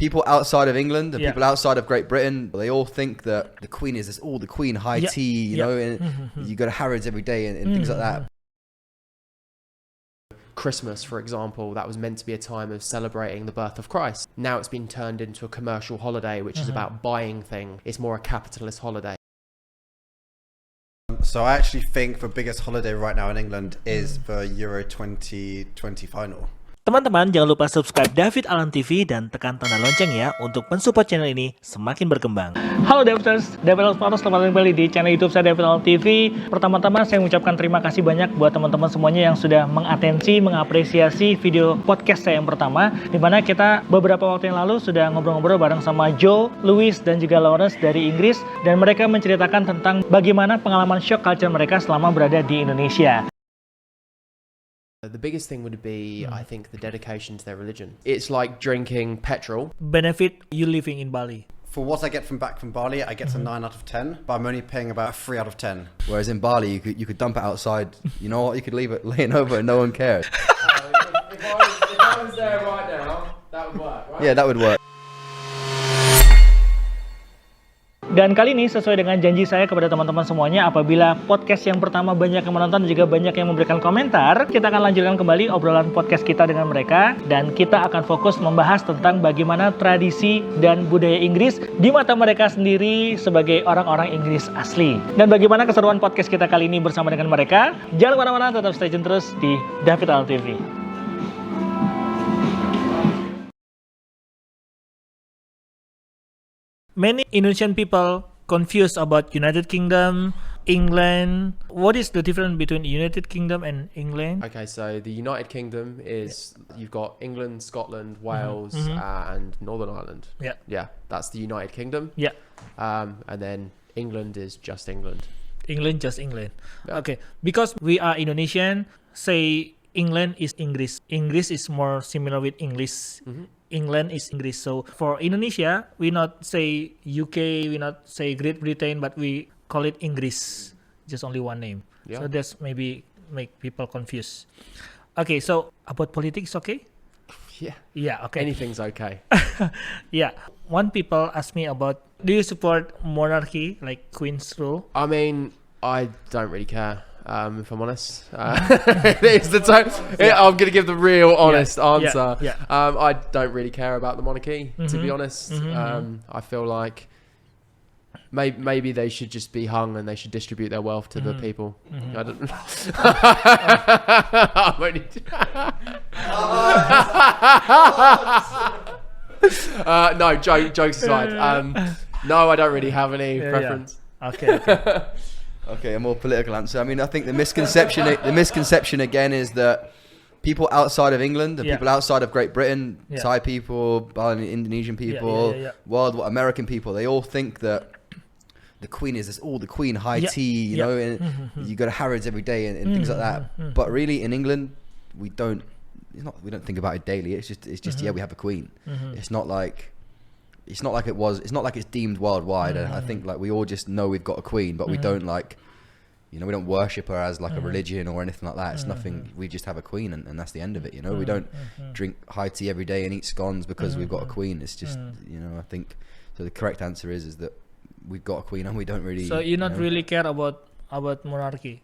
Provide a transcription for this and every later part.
people outside of England and people outside of Great Britain, they all think that the Queen is this, the Queen, high tea, you know, and you go to Harrods every day and things like that. Christmas, for example, that was meant to be a time of celebrating the birth of Christ. Now it's been turned into a commercial holiday, which is about buying things. It's more a capitalist holiday. So I actually think the biggest holiday right now in England is the Euro 2020 final. Teman-teman, jangan lupa subscribe David Alan TV dan tekan tanda lonceng ya untuk mensupport channel ini semakin berkembang. Halo Daviders, David Alan selamat kembali di channel YouTube saya David Alan TV. Pertama-tama saya mengucapkan terima kasih banyak buat teman-teman semuanya yang sudah mengatensi, mengapresiasi video podcast saya yang pertama, di mana kita beberapa waktu yang lalu sudah ngobrol-ngobrol bareng sama Joe, Louis, dan juga Lawrence dari Inggris, dan mereka menceritakan tentang bagaimana pengalaman shock culture mereka selama berada di Indonesia. The biggest thing would be, I think, the dedication to their religion. It's like drinking petrol. Benefit you living in Bali. For what I get back from Bali, I get a 9 out of 10, but I'm only paying about a 3 out of 10. Whereas in Bali, you could dump it outside. You know what? You could leave it laying over and no one cares. If I was there right now, that would work, right? Yeah, that would work. Dan kali ini sesuai dengan janji saya kepada teman-teman semuanya, apabila podcast yang pertama banyak yang menonton dan juga banyak yang memberikan komentar, kita akan lanjutkan kembali obrolan podcast kita dengan mereka, dan kita akan fokus membahas tentang bagaimana tradisi dan budaya Inggris di mata mereka sendiri sebagai orang-orang Inggris asli. Dan bagaimana keseruan podcast kita kali ini bersama dengan mereka. Jangan kemana-mana, tetap stay tune terus di David Alan TV. Many Indonesian people confused about United Kingdom, England. What is the difference between United Kingdom and England? Okay, so the United Kingdom is, you've got England, Scotland, Wales, and Northern Ireland. Yeah, that's the United Kingdom. Yeah. And then England is just England. England, just England. Yeah. Okay, because we are Indonesian, say England is Inggris. Inggris is more similar with English. England is Inggris. So for Indonesia, we not say UK, we not say Great Britain, but we call it Inggris. Just only one name. Yeah. So that's maybe make people confused. Okay, so about politics, okay? Yeah. Yeah, okay. Anything's okay. Yeah. One people ask me about, do you support monarchy, like Queen's rule? I mean, I don't really care. If I'm honest, it's the time. I'm going to give the real honest answer. I don't really care about the monarchy, to be honest. I feel like maybe they should just be hung and they should distribute their wealth to the people. I don't. I'm only... No, jokes aside. No, I don't really have any preference. Okay. Okay, a more political answer. I mean, I think the misconception again is that people outside of England and people outside of Great Britain, Thai people, Balinese, Indonesian people, world American people, they all think that the Queen is this, the Queen, high tea, you know, and you go to Harrods every day and things like that. But really, in England, we don't think about it daily. It's just we have a Queen. It's not like it's deemed worldwide. I think like we all just know we've got a Queen, but we don't we don't worship her as like a religion or anything like that. It's nothing. We just have a Queen, and that's the end of it. You know, we don't drink high tea every day and eat scones because we've got a Queen. It's just I think so. The correct answer is that we've got a Queen and we don't really. So you not really care about monarchy?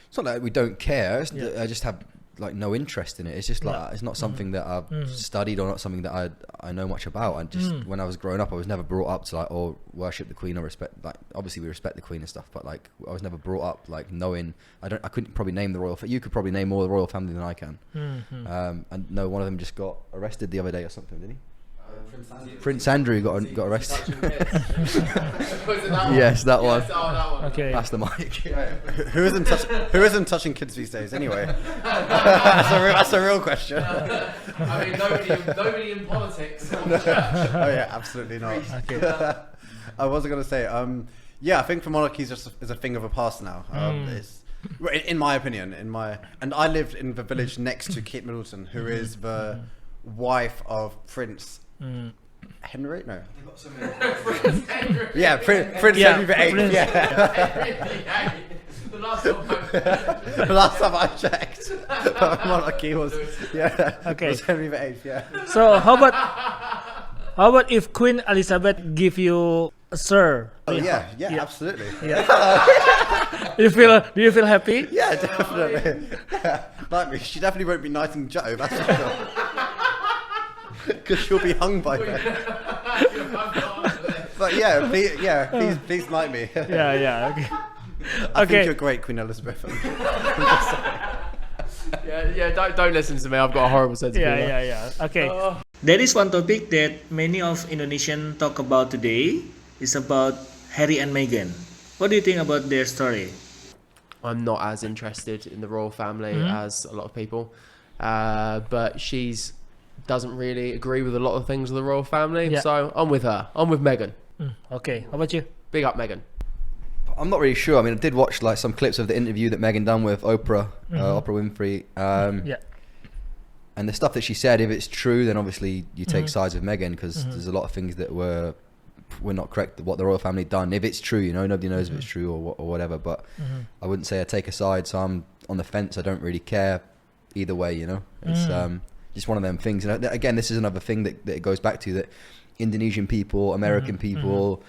It's not that we don't care. I just have like no interest in it. It's just like it's not something that I've studied or not something that I know much about. And just when I was growing up, I was never brought up to like worship the Queen or respect. Like obviously we respect the Queen and stuff, but like I was never brought up like knowing. I couldn't probably name the royal. You could probably name more of the royal family than I can. And no, one of them just got arrested the other day or something, didn't he? Prince Andrew got arrested. Yes, that one. Okay. That's the mic. Who isn't touching kids these days anyway? That's a real question. I mean, nobody in politics. Oh yeah, absolutely not. Okay. I was going to say, I think for monarchy is a thing of the past now. In my opinion, and I lived in the village next to Kate Middleton, who is the wife of Prince Henry? No. Prince Henry. Yeah, Prince Henry VIII. Yeah. The last time I checked, monarchy was was Henry VIII. Yeah. So how How about if Queen Elizabeth give you a sir? Oh yeah, absolutely. Yeah. Do you feel happy? Yeah, definitely. Like me, she definitely won't be knighting Joe. That's for sure. Because she'll be hung by then. But yeah, please knight me. Yeah. Okay. I think you're great, Queen Elizabeth. Don't listen to me. I've got a horrible sense of humor. Yeah. Okay. There is one topic that many of Indonesians talk about today. Is about Harry and Meghan. What do you think about their story? I'm not as interested in the royal family as a lot of people, but she's doesn't really agree with a lot of things of the royal family. So I'm with her. I'm with Meghan. Okay. How about you? Big up, Meghan. I'm not really sure. I mean, I did watch like some clips of the interview that Meghan done with Oprah Winfrey. And the stuff that she said, if it's true, then obviously you take sides with Meghan, because there's a lot of things that were not correct, what the royal family done. If it's true, you know, nobody knows if it's true or whatever. But I wouldn't say I take a side, so I'm on the fence. I don't really care either way, you know. It's just one of them things. And again, this is another thing that it goes back to, that Indonesian people, American people,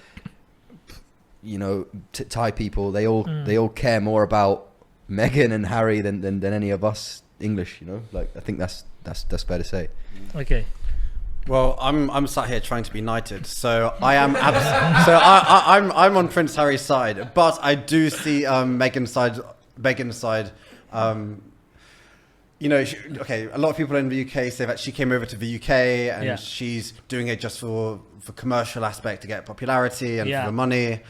you know, Thai people, they all care more about Meghan and Harry than any of us English, you know. Like, I think that's fair to say. Okay. Well, I'm sat here trying to be knighted, so I am. I'm on Prince Harry's side, but I do see Meghan's side. You know, a lot of people in the UK say that she came over to the UK and she's doing it just for commercial aspect, to get popularity and for the money,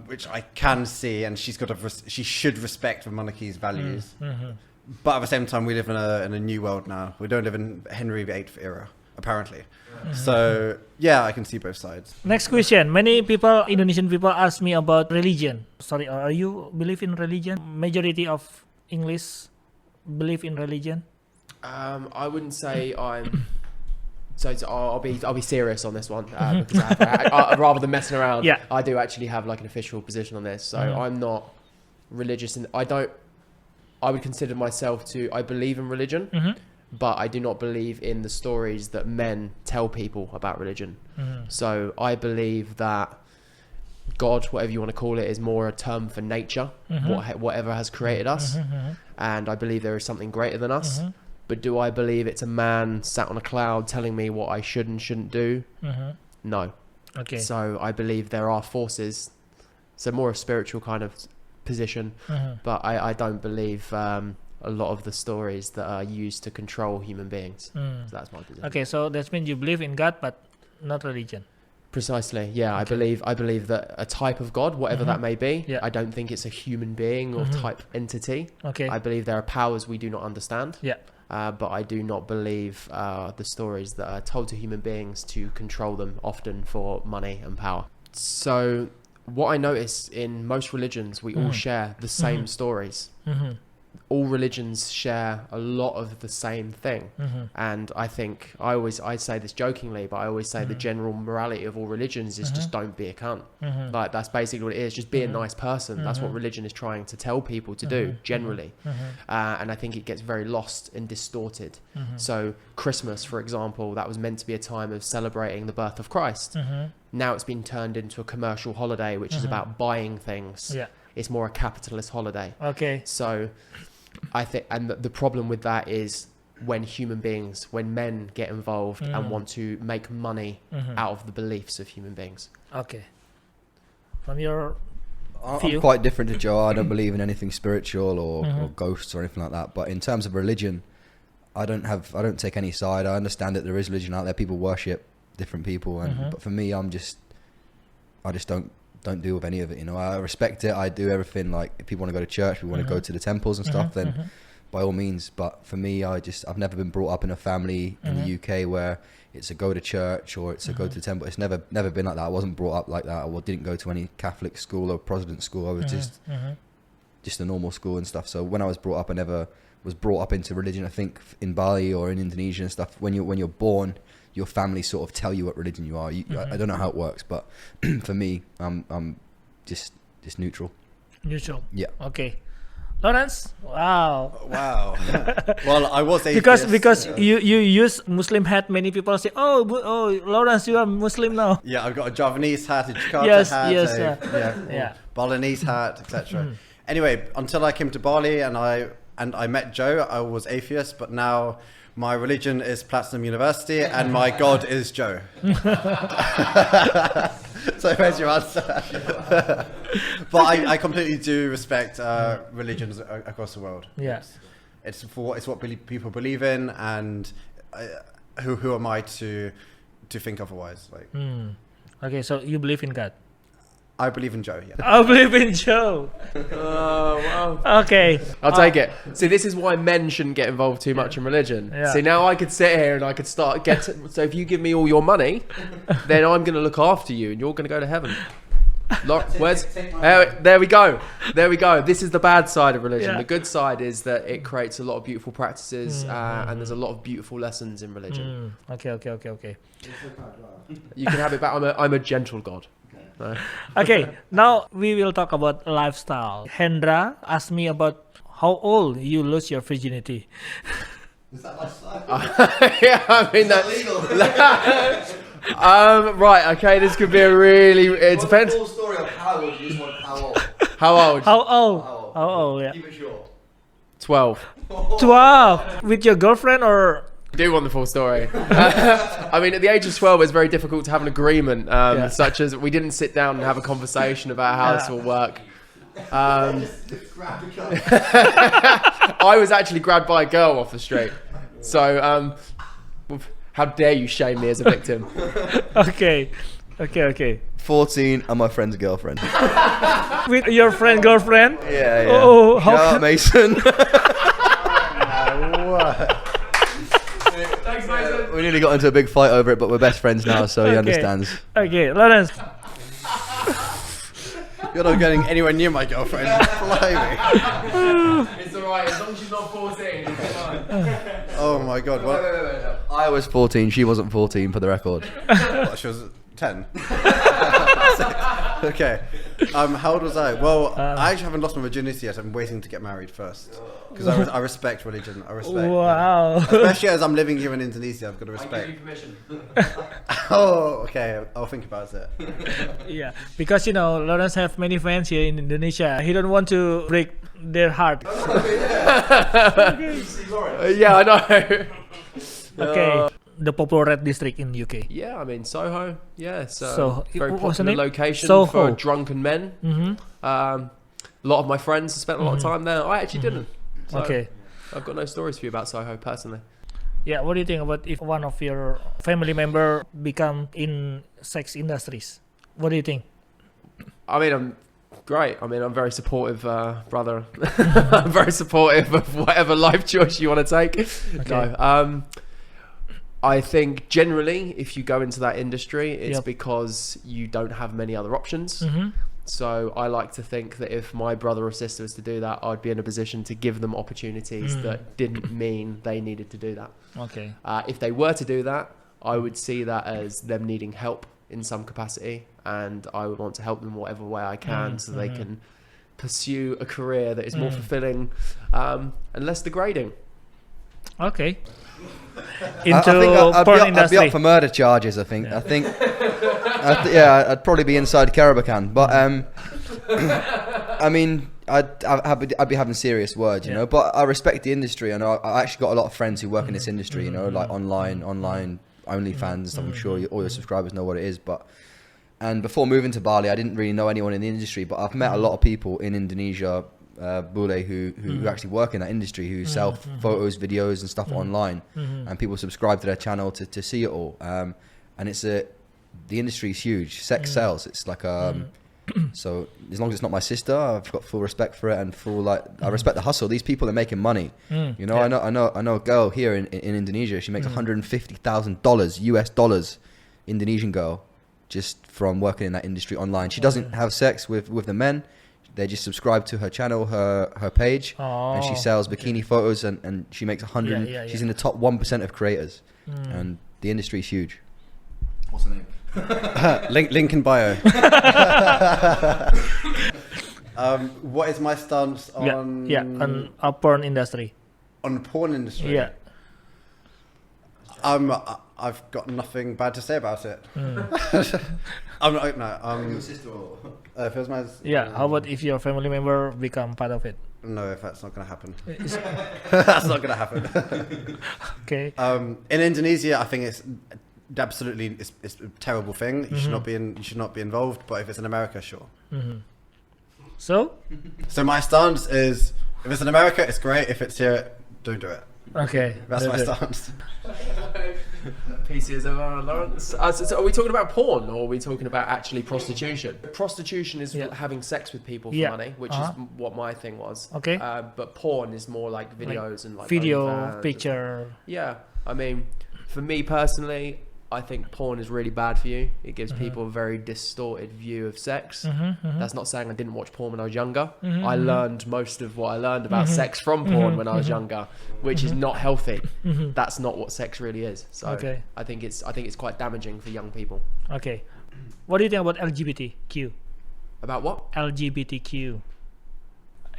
which I can see, and she should respect the monarchy's values. But at the same time, we live in a new world now. We don't live in Henry VIII era, apparently. So yeah, I can see both sides. Next question. Many people, Indonesian people, ask me about religion. Sorry, are you believe in religion? Majority of English believe in religion. I wouldn't say I'm. So I'll be serious on this one, because I, rather than messing around, I do actually have like an official position on this. So I'm not religious, and I would consider myself I believe in religion, but I do not believe in the stories that men tell people about religion. So I believe that God, whatever you want to call it, is more a term for nature, whatever has created us. And I believe there is something greater than us. But do I believe it's a man sat on a cloud telling me what I should and shouldn't do? No. Okay. So I believe there are forces. So more a spiritual kind of position. But I don't believe a lot of the stories that are used to control human beings. So that's my position. Okay, so that means you believe in God, but not religion. Precisely, yeah. Okay. I believe that a type of God, whatever that may be, I don't think it's a human being or type entity. Okay. I believe there are powers we do not understand. Yeah. But I do not believe the stories that are told to human beings to control them, often for money and power. So what I notice in most religions, we all share the same stories. All religions share a lot of the same thing. And I think I say this jokingly, but I always say the general morality of all religions is just don't be a cunt. Like, that's basically what it is. Just be a nice person. That's what religion is trying to tell people to do generally. And I think it gets very lost and distorted. So Christmas, for example, that was meant to be a time of celebrating the birth of Christ. Now it's been turned into a commercial holiday, which is about buying things. It's more a capitalist holiday. Okay. So I think, and the problem with that is when men get involved and want to make money out of the beliefs of human beings. Okay. From your I'm quite different to Joe. I don't believe in anything spiritual or ghosts or anything like that. But in terms of religion, I don't take any side. I understand that there is religion out there. People worship different people, but for me, I just don't deal with any of it, you know. I respect it. I do everything. Like, if people want to go to church, we want to go to the temples and stuff, then by all means. But for me, I've never been brought up in a family in the UK where it's a go to church or it's a go to the temple. It's never been like that. I wasn't brought up like that. I didn't go to any Catholic school or Protestant school. I was just a normal school and stuff. So when I was brought up, I never was brought up into religion. I think in Bali or in Indonesia and stuff, when you're born, your family sort of tell you what religion you are. I don't know how it works, but for me, I'm just neutral. Neutral. Yeah. Okay. Lawrence? Wow. Wow. Well, I was atheist. Because you use Muslim hat. Many people say, oh, Lawrence, you are Muslim now. Yeah, I've got a Javanese hat, a Jakarta hat, yeah. Balinese hat, etc. Anyway, until I came to Bali and I met Joe, I was atheist, but now my religion is Platinum University and my God is Joe. So there's your answer. But I completely do respect religions across the world. Yeah. It's what people believe in, and who am I to think otherwise? Like. Okay, so you believe in God? I believe in Joe, yeah. I believe in Joe. Wow. Okay. I'll take it. See, this is why men shouldn't get involved too much in religion. Yeah. See, now I could sit here and I could so if you give me all your money, then I'm going to look after you and you're going to go to heaven. There we go. This is the bad side of religion. Yeah. The good side is that it creates a lot of beautiful practices and there's a lot of beautiful lessons in religion. Okay. You can have it back. I'm a gentle God. No. Okay, now we will talk about lifestyle. Hendra asked me about how old you lose your virginity. Is that lifestyle? Yeah, I mean that's legal. Right, okay, this could be a really. It depends. Full story of how old you just want how old. How old? How old? Yeah. Keep it short. 12. 12 with your girlfriend or? I do want the full story. I mean, at the age of 12, it's very difficult to have an agreement, such as we didn't sit down and have a conversation about how this will work. I was actually grabbed by a girl off the street. So, how dare you shame me as a victim? Okay. 14 and my friend's girlfriend. With your girlfriend? Yeah. Oh, Shout out Mason. Thanks, Mason. We nearly got into a big fight over it, but we're best friends now, so he understands. Okay, Lawrence. You're not getting anywhere near my girlfriend. Blimey. It's alright, as long as she's not 14. It's fine. Oh my God. What? Wait. I was 14, she wasn't 14 for the record. What, she was 10. Okay. How old was I? Well, I actually haven't lost my virginity yet. I'm waiting to get married first. Because I respect religion. I respect. Wow. Especially as I'm living here in Indonesia, I've got to I respect. give you permission. Oh, okay. I'll think about it. Yeah, because Lawrence have many fans here in Indonesia. He don't want to break their heart. Yeah, I know. Okay. The popular red district in UK. Yeah, I mean Soho. Yeah, So, very what's the popular name? location Soho. for drunken men. Mm-hmm. A lot of my friends spent a lot of time there. I actually didn't. So Okay. I've got no stories for you about Soho personally. Yeah, what do you think about if one of your family member become in sex industries? What do you think? I mean, I'm great. I mean, I'm very supportive, brother. I'm very supportive of whatever life choice you want to take. Okay. No, I think generally, if you go into that industry, it's Yep. because you don't have many other options. Mm-hmm. So I like to think that if my brother or sister was to do that, I'd be in a position to give them opportunities that didn't mean they needed to do that. Okay. If they were to do that, I would see that as them needing help in some capacity, and I would want to help them whatever way I can so they can pursue a career that is more fulfilling and less degrading. Okay. I think I'd be up for murder charges. I think. I'd probably be inside Carabacan. But I mean, I'd be having serious words, you know. But I respect the industry, and I actually got a lot of friends who work in this industry, you know, like online OnlyFans and stuff. I'm sure all your subscribers know what it is. And before moving to Bali, I didn't really know anyone in the industry, but I've met a lot of people in Indonesia, Bule, who actually work in that industry, who sell photos, videos and stuff online, and people subscribe to their channel to see it all. And the industry is huge. Sex sells. It's like so as long as it's not my sister, I've got full respect for it, and I respect the hustle. These people are making money. You know, I know a girl here in Indonesia. She makes $150,000 US dollars, Indonesian girl, just from working in that industry online. She doesn't have sex with the men. They just subscribe to her channel, her page, and she sells bikini photos, and she makes 100. She's in the top 1% of creators, and the industry is huge. What's the name? Link in bio. What is my stance on? On porn industry. On porn industry. Yeah. I've got nothing bad to say about it. I'm not. No. Your sister or? If it was my. How about if your family member become part of it? No, if that's not going to happen. That's not going to happen. Okay. In Indonesia, I think it's absolutely it's a terrible thing. You should not be you should not be involved. But if it's in America, sure. So my stance is, if it's in America, it's great. If it's here, don't do it. Okay. That's my stance. PC is over, Lawrence. So are we talking about porn, or are we talking about actually prostitution? Prostitution is having sex with people for money, which is what my thing was. Okay. But porn is more like videos and like video, picture. Yeah. I mean, for me personally, I think porn is really bad for you. It gives people a very distorted view of sex. That's not saying I didn't watch porn when I was younger. I learned most of what I learned about sex from porn when I was younger, which is not healthy. That's not what sex really is. So I think it's quite damaging for young people. Okay. What do you think about LGBTQ? About what? LGBTQ.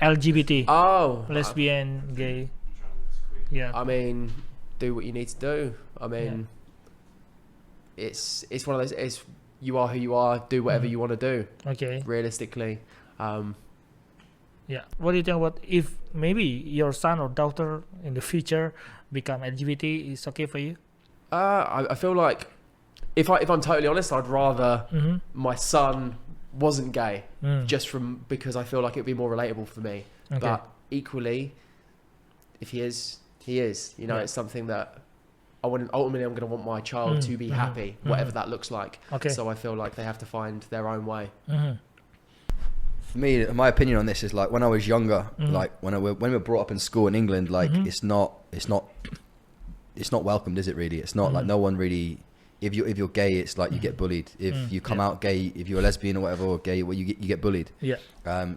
LGBT. Oh. Lesbian, gay. Yeah. I mean, do what you need to do. I mean, it's one of those. It's you are who you are. Do whatever you want to do. Okay. Realistically. Yeah. What do you think about if maybe your son or daughter in the future become LGBT? Is okay for you? I feel like if I'm totally honest, I'd rather my son wasn't gay, just because I feel like it'd be more relatable for me. Okay. But equally, if he is, he is. You know, it's something that ultimately I'm going to want my child to be happy, whatever that looks like. Okay. So I feel like they have to find their own way. For me, my opinion on this is like when I was younger, like when we were brought up in school in England, like it's not welcomed, is it really? It's not like no one really. If you're gay, it's like you get bullied. If you come out gay, if you're a lesbian or whatever, or gay, well, you get bullied. Yeah.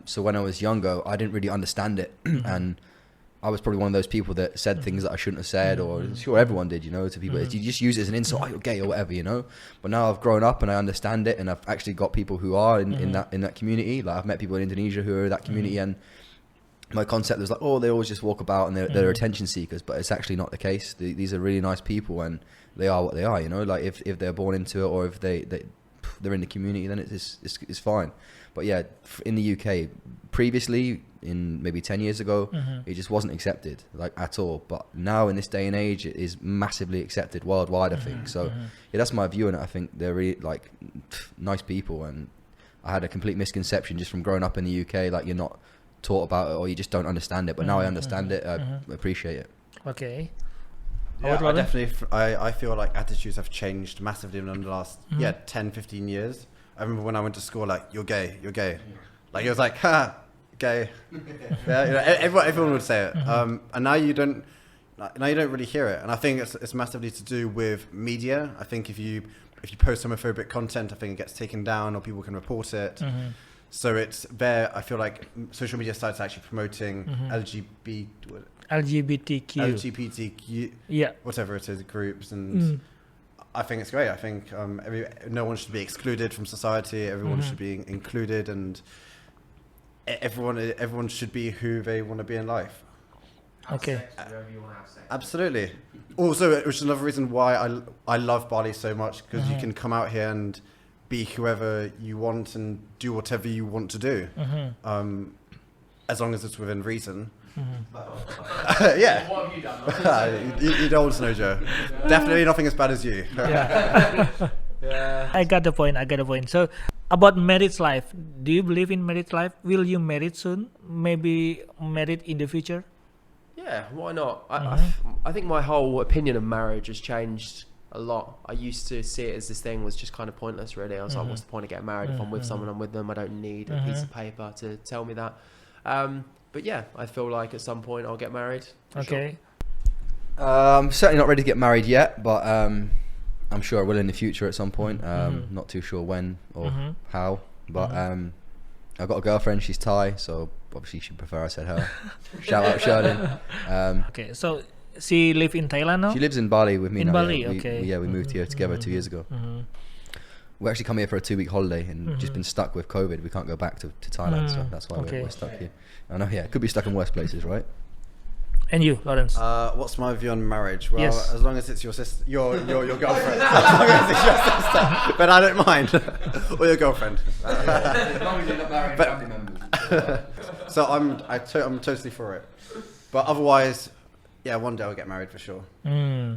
So when I was younger, I didn't really understand it, and I was probably one of those people that said things that I shouldn't have said, or sure everyone did, you know, to people. You just use it as an insult, oh, you're gay or whatever, you know. But now I've grown up and I understand it, and I've actually got people who are in that community. Like I've met people in Indonesia who are in that community, and my concept was like, oh, they always just walk about and they're attention seekers, but it's actually not the case. These are really nice people, and they are what they are, you know. Like if they're born into it, or if they're in the community, then it's fine. But yeah, in the UK, previously, in maybe 10 years ago, it just wasn't accepted, like at all. But now in this day and age, it is massively accepted worldwide, I think. So yeah, that's my view on it. I think they're really like nice people, and I had a complete misconception just from growing up in the UK, like you're not taught about it, or you just don't understand it. But now I understand it. I appreciate it. Okay. Yeah, I definitely. I feel like attitudes have changed massively in the last 10, 15 years. I remember when I went to school, like, you're gay. Like, it was like, ha, gay. Yeah, you know, everyone would say it. And now you don't really hear it. And I think it's massively to do with media. I think if you post homophobic content, I think it gets taken down, or people can report it. So it's there. I feel like social media starts actually promoting LGBTQ, whatever it is, groups, and I think it's great. I think no one should be excluded from society. Everyone should be included, and everyone should be who they want to be in life. Okay. Absolutely. Also, which is another reason why I love Bali so much, because you can come out here and be whoever you want and do whatever you want to do, as long as it's within reason. Yeah. What have you done? You don't want to know, Joe. Definitely nothing as bad as you. I got the point. So, about marriage life, do you believe in marriage life? Will you marry soon? Maybe married in the future? Yeah, why not? I think my whole opinion of marriage has changed a lot. I used to see it as this thing was just kind of pointless, really. I was like, what's the point of getting married? If I'm with someone, I'm with them. I don't need a piece of paper to tell me that. But yeah, I feel like at some point I'll get married. Okay. Sure. I'm certainly not ready to get married yet, but I'm sure I will in the future at some point. Not too sure when or how, but I've got a girlfriend. She's Thai, so obviously she'd prefer I said her. Shout out Shirley. Okay, so she live in Thailand now? She lives in Bali with me now. In Bali, yeah. okay. We moved here together 2 years ago. we're actually come here for a 2-week holiday and just been stuck with COVID. We can't go back to Thailand, so that's why we're stuck here. I know, yeah, could be stuck in worse places, right? And you, Lawrence? What's my view on marriage? Well, Yes. as long as it's your sister, your girlfriend, as long as it's your sister, but I don't mind, or your girlfriend. As long as you're not marrying family members. So I'm totally for it. But otherwise, yeah, one day I'll get married for sure. Yeah,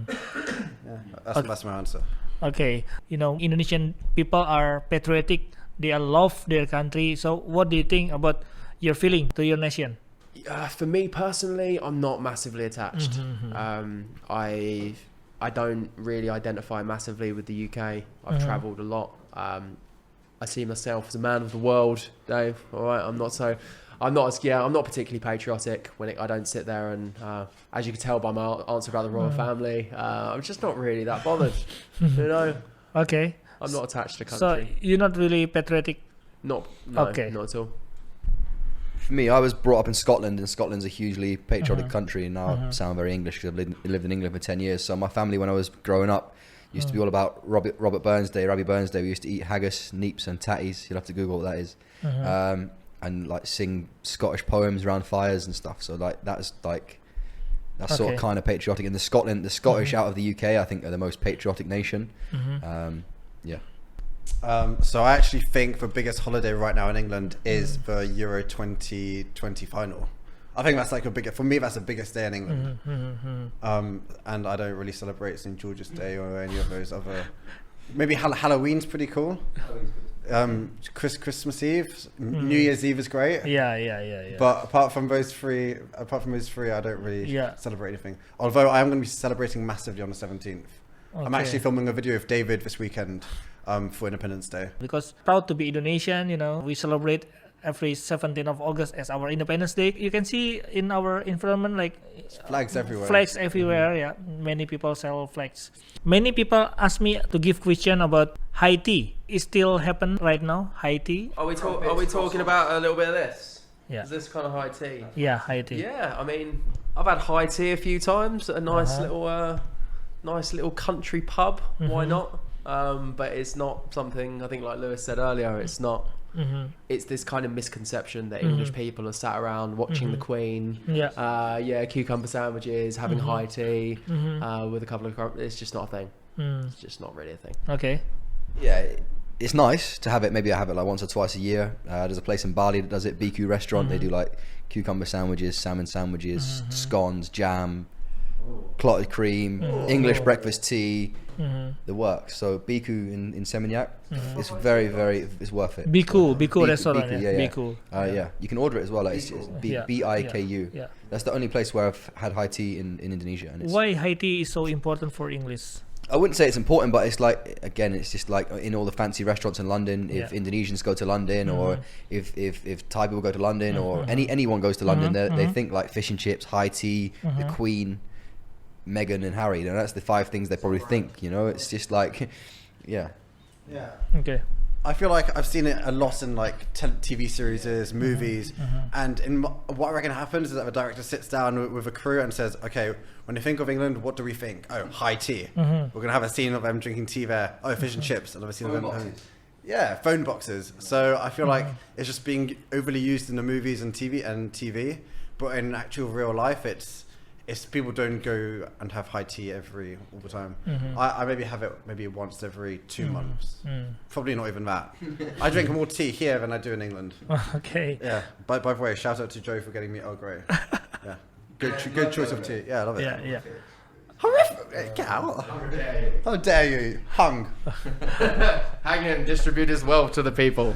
that's my answer. Okay, you know, Indonesian people are patriotic. They love their country. So, what do you think about your feeling to your nation? For me personally, I'm not massively attached. I don't really identify massively with the UK. I've travelled a lot. I see myself as a man of the world, Dave. All right, I'm not particularly patriotic I don't sit there and, as you can tell by my answer about the royal family, I'm just not really that bothered. You know. Okay. I'm not attached to country. So you're not really patriotic. No, Okay. not at all. For me, I was brought up in Scotland, and Scotland's a hugely patriotic country, and now I sound very English because I've lived in England for 10 years. So my family, when I was growing up, used to be all about Robert Burnsday, Rabbie Burnsday. We used to eat haggis, neeps and tatties. You'll have to Google what that is. And like sing Scottish poems around fires and stuff. So that's sort of kind of patriotic. And the Scottish out of the UK, I think, are the most patriotic nation. Yeah. So I actually think the biggest holiday right now in England is the Euro 2020 final. I think that's like for me, that's the biggest day in England. And I don't really celebrate St. George's Day or any of those other. Maybe Halloween's pretty cool. Christmas Eve, New Year's Eve is great. Yeah. But apart from those three, I don't really celebrate anything. Although I am going to be celebrating massively on the 17th. I'm actually filming a video with David this weekend for Independence Day. Because proud to be Indonesian, you know, we celebrate every 17th of August as our Independence Day. You can see in our environment like flags everywhere. Flags everywhere, yeah. Many people sell flags. Many people ask me to give question about high tea. It still happen right now, high tea? Are we talking about a little bit of this? Yeah. Is this kind of high tea? Yeah, high tea. Yeah, I mean, I've had high tea a few times at a nice little country pub. Why not? But it's not something, I think, like Lewis said earlier, it's not. It's this kind of misconception that English people are sat around watching the Queen. Cucumber sandwiches, having high tea with a couple of. It's just not a thing. It's just not really a thing. Okay. Yeah, it's nice to have it. Maybe I have it like once or twice a year. There's a place in Bali that does it, BQ restaurant. They do like cucumber sandwiches, salmon sandwiches, scones, jam, clotted cream, English breakfast tea, the works. So BQ in Seminyak, it's very, it's worth it. BQ restaurant. BQ. Yeah, you can order it as well. Like it's BIKU. Yeah. That's the only place where I've had high tea in Indonesia. And it's, why high tea is so important for English? I wouldn't say it's important, but it's like, again, it's just like in all the fancy restaurants in London. If Indonesians go to London, or if Thai people go to London, or anyone goes to London, they think like fish and chips, high tea, the Queen, Meghan and Harry. And that's the 5 things they probably think. You know, it's just like, yeah. Okay. I feel like I've seen it a lot in like TV series, movies, and what I reckon happens is that the director sits down with a crew and says, okay, when you think of England, what do we think? Oh, high tea. We're going to have a scene of them drinking tea there. Oh, fish and chips. Another scene of them having, phone boxes. So I feel like it's just being overly used in the movies and TV, but in actual real life, it's people don't go and have high tea all the time. I maybe have it maybe once every 2 months. Probably not even that. I drink more tea here than I do in England. Okay. Yeah. By the way, shout out to Joe for getting me Earl Grey. Yeah. Good choice of tea. Yeah, I love it. Yeah. Horrific! Get out! How dare you? Hung. Hang and distribute his wealth to the people.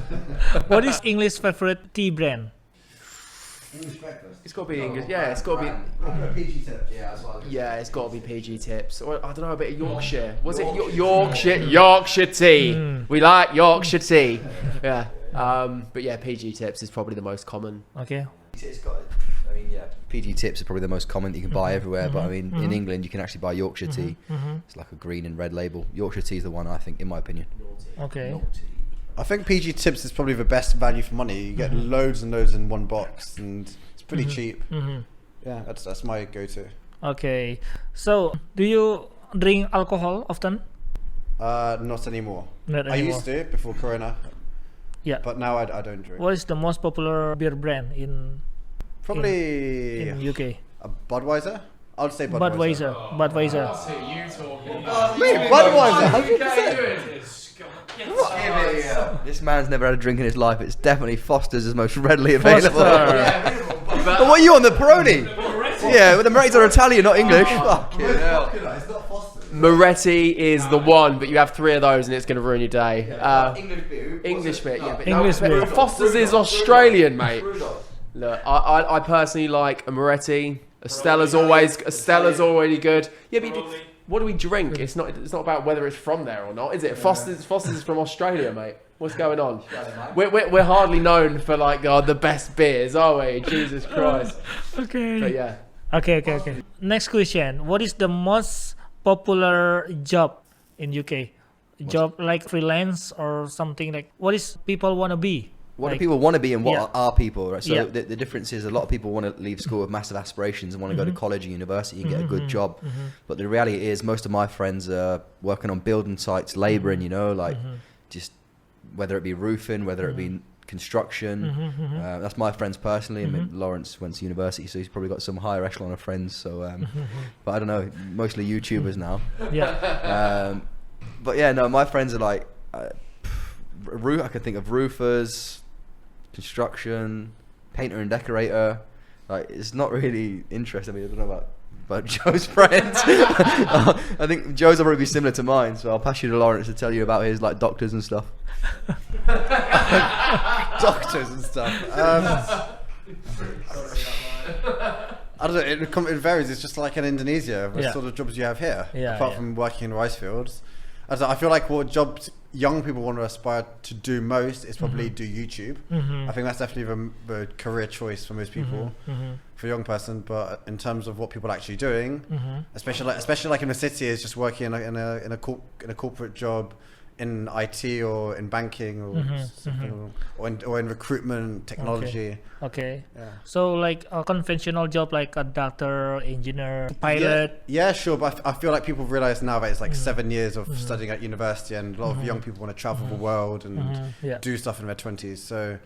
What is English favorite tea brand? English breakfast. It's got to be English. Yeah, it's got to be. PG tips. Yeah, it's got to be PG tips. Or I don't know, a bit of Yorkshire. Was it Yorkshire tea? We like Yorkshire tea. Yeah. But yeah, PG tips is probably the most common. Okay. It's got, I mean, PG tips are probably the most common that you can buy everywhere. But I mean, in England, you can actually buy Yorkshire tea. It's like a green and red label. Yorkshire tea is the one, I think, in my opinion. Okay. I think PG tips is probably the best value for money. You get loads and loads in one box, and it's pretty cheap. Yeah, that's my go-to. Okay. So, do you drink alcohol often? Not anymore. Not I anymore. used to before Corona. Yeah. But now I don't drink. What is the most popular beer brand in Probably in UK? Budweiser. I would say Budweiser. Budweiser. You talking? Budweiser. 100%. This man's never had a drink in his life. It's definitely Foster's is most readily available. Foster. But what are you on, the Peroni? Yeah, well, the Moretti's are Italian, not English. Fucking hell. It's not Foster's. Moretti is the one, but you have 3 of those and it's going to ruin your day. English beer. English beer, yeah. But English beer. Foster's is Australian, mate. Look, I personally like a Moretti. Stella's already good. Yeah, but what do we drink? It's not about whether it's from there or not, is it? Foster's is from Australia, mate. What's going on? We're hardly known for like the best beers, are we? Jesus Christ. Okay. But yeah. Okay. Next question. What is the most popular job in UK? Job like freelance or something like. What is people want to be? What like, do people want to be and what yeah. are people, right? So Yeah. the difference is a lot of people want to leave school with massive aspirations and want to go to college and university and get a good job. But the reality is most of my friends are working on building sites, labouring, you know, like just whether it be roofing, whether it be construction. That's my friends personally. I mean, Lawrence went to university, so he's probably got some higher echelon of friends. So, but I don't know, mostly YouTubers now. Yeah. But yeah, no, my friends are like, I can think of roofers, construction, painter and decorator. Like, it's not really interesting. I mean, I don't know about Joe's friends. I think Joe's will probably be similar to mine, so I'll pass you to Lawrence to tell you about his like doctors and stuff. Doctors and stuff. I don't know. It varies. It's just like in Indonesia, what sort of jobs you have here, apart from working in rice fields. I feel like what jobs young people want to aspire to do most is probably do YouTube. I think that's definitely the career choice for most people, for a young person. But in terms of what people are actually doing, especially like in the city, is just working in a corporate job, in IT or in banking or in recruitment, technology. Okay. Yeah. So like a conventional job like a doctor, engineer, pilot. Yeah, sure. But I feel like people realize now that it's like 7 years of studying at university, and a lot of young people want to travel the world and do stuff in their 20s. So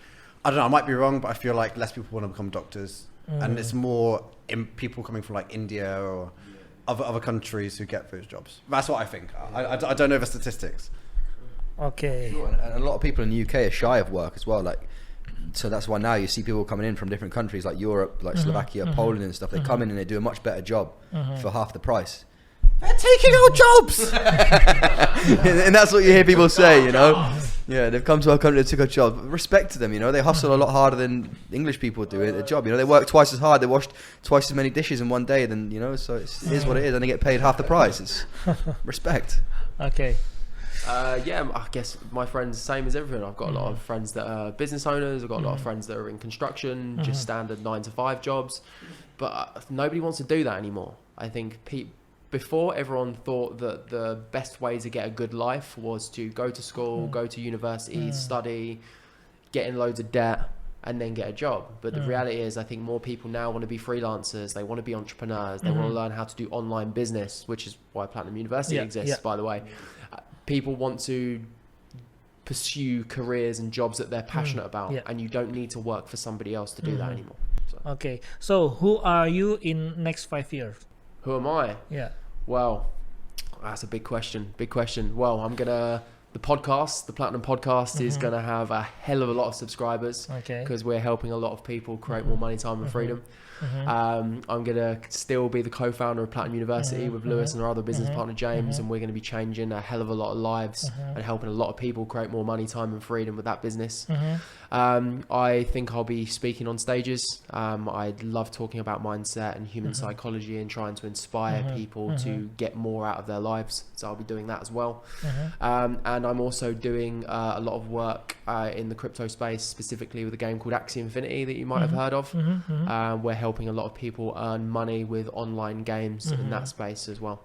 I don't know. I might be wrong, but I feel like less people want to become doctors, and it's more people coming from like India or other countries who get those jobs. That's what I think. I don't know the statistics. Okay. And a lot of people in the UK are shy of work as well. Like, so that's why now you see people coming in from different countries like Europe, like Slovakia, Poland and stuff. They come in and they do a much better job for half the price. They're taking our jobs. And that's what you hear people say, you know. Yeah, they've come to our country, they took our job. Respect to them, you know. They hustle a lot harder than English people do at a job. You know, they work twice as hard. They washed twice as many dishes in one day. Than, you know, so it is what it is, and they get paid half the price. It's respect. Okay. Yeah, I guess my friends, same as everyone. I've got a lot of friends that are business owners. I've got a lot of friends that are in construction, just standard 9-to-5 jobs. But nobody wants to do that anymore. I think before, everyone thought that the best way to get a good life was to go to school, go to university, study, get in loads of debt, and then get a job. But the reality is, I think more people now want to be freelancers. They want to be entrepreneurs. They want to learn how to do online business, which is why Platinum University exists, by the way. People want to pursue careers and jobs that they're passionate about, and you don't need to work for somebody else to do that anymore. So. Okay, so who are you in next 5 years? Who am I? Yeah. Well, that's a big question. Well, the podcast, the Platinum Podcast, is gonna have a hell of a lot of subscribers. Okay. Because we're helping a lot of people create more money, time, and freedom. I'm gonna still be the co-founder of Platinum University with Lewis and our other business partner James, and we're gonna be changing a hell of a lot of lives and helping a lot of people create more money, time, and freedom with that business. I think I'll be speaking on stages. I love talking about mindset and human psychology and trying to inspire people to get more out of their lives. So I'll be doing that as well. And I'm also doing a lot of work in the crypto space, specifically with a game called Axie Infinity that you might have heard of. We're helping a lot of people earn money with online games in that space as well.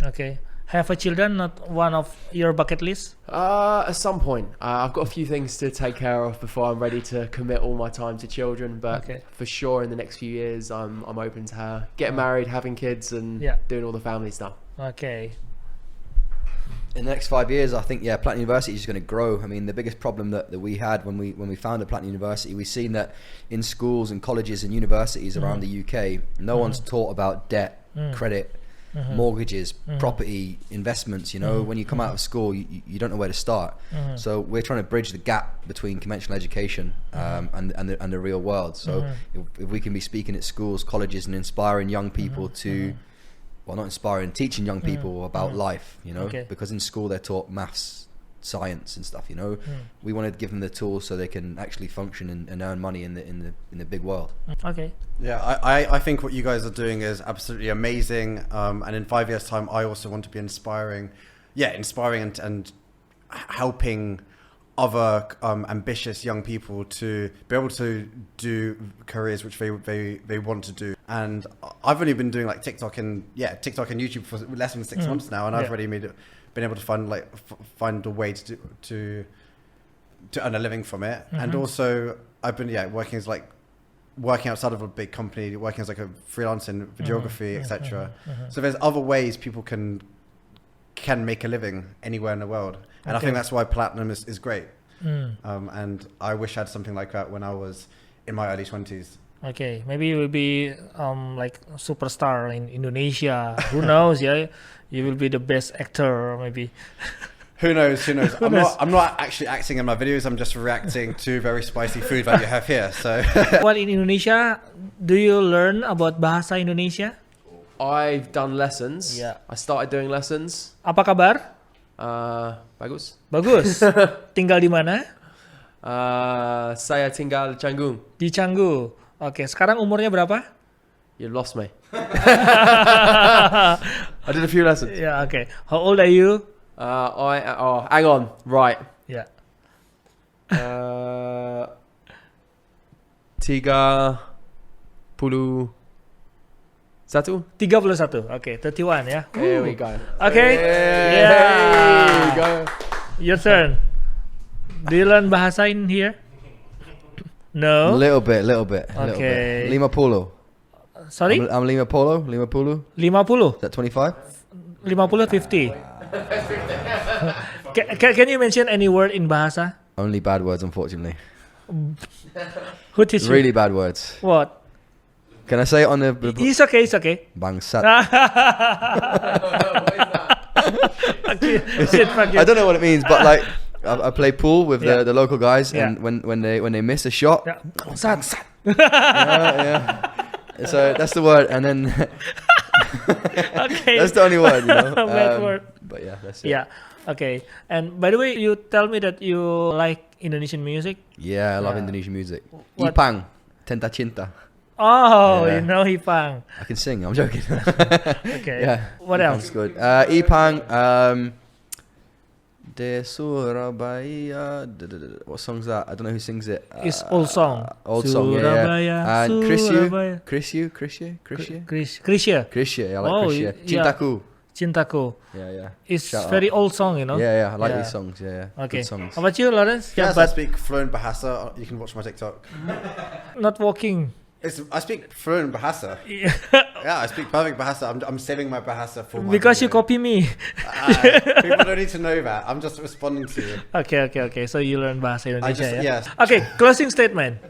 Okay. Have a children not one of your bucket list? At some point. I've got a few things to take care of before I'm ready to commit all my time to children, but for sure in the next few years I'm open to her getting married, having kids, and doing all the family stuff. Okay. In the next 5 years, I think Platinum University is going to grow. I mean, the biggest problem that we had when we founded Platinum University, we've seen that in schools and colleges and universities around the UK, no one's taught about debt, credit, mortgages, property, investments. You know, when you come out of school, you don't know where to start. So we're trying to bridge the gap between conventional education and the real world. So if we can be speaking at schools, colleges, and inspiring young people to, well, not inspiring, teaching young people about life, you know, because in school they're taught maths, science and stuff, you know. We want to give them the tools so they can actually function and earn money in the big world. Yeah, I think what you guys are doing is absolutely amazing, and in 5 years time I also want to be inspiring and helping other ambitious young people to be able to do careers which they want to do. And I've only been doing like TikTok and YouTube for less than 6 months now, and I've already been able to find a way to earn a living from it. And also I've been working outside of a big company, working as like a freelancer in videography, etc. So there's other ways people can make a living anywhere in the world, and I think that's why Platinum is great. And I wish I had something like that when I was in my early 20s. Okay, maybe you will be like a superstar in Indonesia. Who knows? Yeah, you will be the best actor, maybe. Who knows? I'm not actually acting in my videos. I'm just reacting to very spicy food that you have here. So, Well, in Indonesia, do you learn about bahasa Indonesia? I've done lessons. Yeah. I started doing lessons. Apa kabar? Bagus. Bagus. Tinggal di mana? Saya tinggal di Canggu. Di Canggu. Oke, sekarang umurnya berapa? You lost me. I did a few lessons. Yeah, okay. How old are you? Hang on. Right. Yeah. 31. 31. Okay, 31 ya. There we go. Okay. There you go. Your turn. Do you learn bahasa in here? No. Little bit. Okay. 50. Sorry? I'm 50. 50. Is that 25? 50. Can you mention any word in bahasa? Only bad words, unfortunately. Who teach you? Really bad words. What? Can I say it on the? It's okay. Bangsat. Okay. I don't know what it means, but like I play pool with the local guys, Yeah. and when they miss a shot, Yeah. Sat. yeah. So that's the word, and then Okay. that's the only word, you know. Bad word. But yeah, that's it. Yeah. Okay. And by the way, you tell me that you like Indonesian music. Yeah, I love Yeah. Indonesian music. What? Ipang, Tenta Cinta. Oh, Yeah. you know Hipang. I can sing. I'm joking. Okay. Yeah. What else? That's good. Ipang. De Surabaya. What song's that? I don't know who sings it. It's old song. Old song. Surabaya, Yeah. And Surabaya. Krisya. Krisya. Krisya. I like Oh, Krisya. yeah. Cintaku. Cintaku. Yeah. It's Shout very out. old song, you know. Yeah. I like Yeah. these songs. Yeah. Okay. Good songs. How about you, Lawrence? Yes, Yeah, I but speak fluent Bahasa. You can watch my TikTok. not walking. I speak fluent Bahasa. Yeah. Yeah, I speak perfect Bahasa. I'm saving my Bahasa for my Because you video. copy me. People don't need to know that. I'm just responding to you. Okay. So you learn bahasa Indonesia. Yes. Okay, closing statement.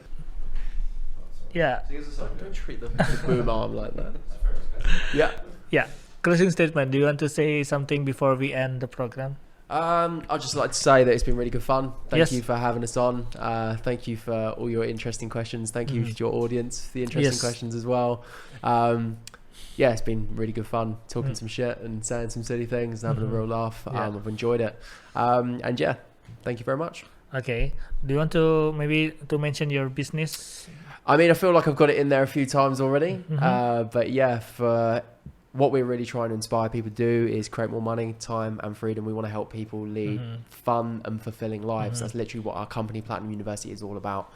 Yeah. Don't treat the boom arm like that. Yeah. Closing statement. Do you want to say something before we end the program? I'd just like to say that it's been really good fun. Thank Yes. you for having us on. Thank you for all your interesting questions. Thank you to your audience for the interesting Yes. questions as well. Yeah, it's been really good fun talking some shit and saying some silly things and having a real laugh. Yeah. I've enjoyed it. And yeah, thank you very much. Okay. Do you want to maybe to mention your business? I mean, I feel like I've got it in there a few times already. But yeah, for what we're really trying to inspire people to do is create more money, time and freedom. We want to help people lead fun and fulfilling lives. That's literally what our company Platinum University is all about.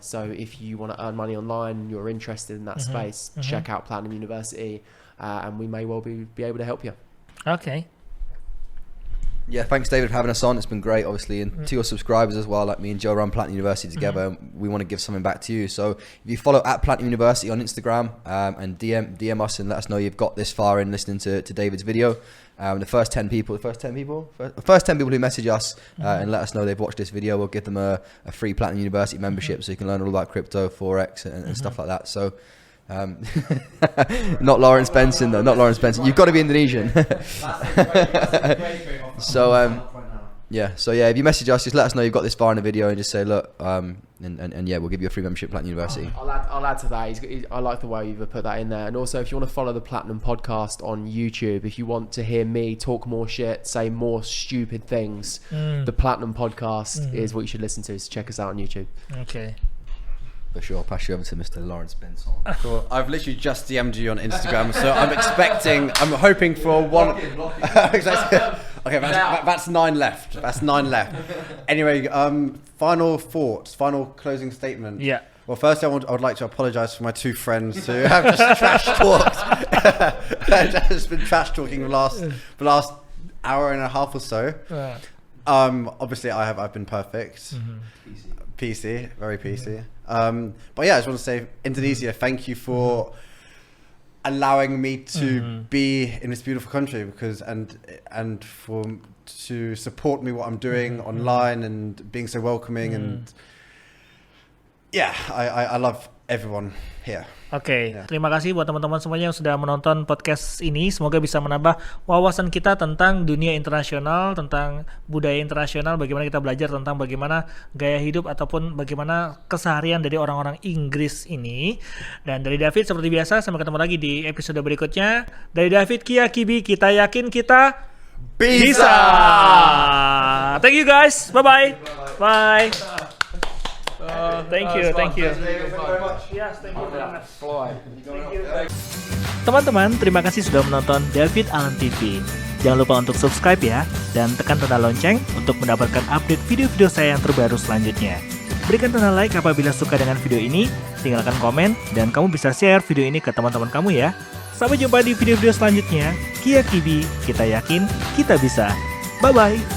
So if you want to earn money online, you're interested in that space, check out Platinum University and we may well be able to help you. Okay. Yeah, thanks David for having us on. It's been great, obviously, and to your subscribers as well. Like me and Joe run Platinum University together. We want to give something back to you. So if you follow at Platinum University on Instagram and DM us and let us know you've got this far in listening to David's video. The first 10 people who message us and let us know they've watched this video, we'll give them a free Platinum University membership, so you can learn all about crypto, forex, and stuff like that. So. Not Lawrence Benson though. Not Lawrence Benson. You've got to be Indonesian. So yeah. If you message us, just let us know you've got this far in the video, and just say, look, and yeah, we'll give you a free membership, Platinum University. I'll add to that. I like the way you've put that in there. And also, if you want to follow the Platinum Podcast on YouTube, if you want to hear me talk more shit, say more stupid things, the Platinum Podcast is what you should listen to. So check us out on YouTube. Okay. For sure, I'll pass you over to Mr. Lawrence Benson. Cool. I've literally just DM'd you on Instagram, so I'm hoping for one. Exactly. Okay, that's 9 left. That's 9 left. Anyway, final thoughts, final closing statement. Yeah. Well, first I would like to apologise for my 2 friends who have just trash talked. I've just been trash talking the last hour and a half or so. Obviously, I've been perfect. PC, very PC. But yeah, I just want to say, Indonesia, thank you for allowing me to be in this beautiful country, because and to support me what I'm doing online and being so welcoming and yeah, I love everyone here. Oke, terima kasih buat teman-teman semuanya yang sudah menonton podcast ini. Semoga bisa menambah wawasan kita tentang dunia internasional, tentang budaya internasional, bagaimana kita belajar tentang bagaimana gaya hidup ataupun bagaimana keseharian dari orang-orang Inggris ini. Dan dari David, seperti biasa, sampai ketemu lagi di episode berikutnya. Dari David, Kia Kibi, kita yakin kita bisa! Thank you guys, bye-bye. Bye. Thank you. Yes, thank you very much. Teman-teman, terima kasih sudah menonton David Alan TV. Jangan lupa untuk subscribe ya, dan tekan tanda lonceng untuk mendapatkan update video-video saya yang terbaru selanjutnya. Berikan tanda like apabila suka dengan video ini, tinggalkan komen, dan kamu bisa share video ini ke teman-teman kamu ya. Sampai jumpa di video-video selanjutnya. Kia Kibi, kita yakin kita bisa. Bye-bye.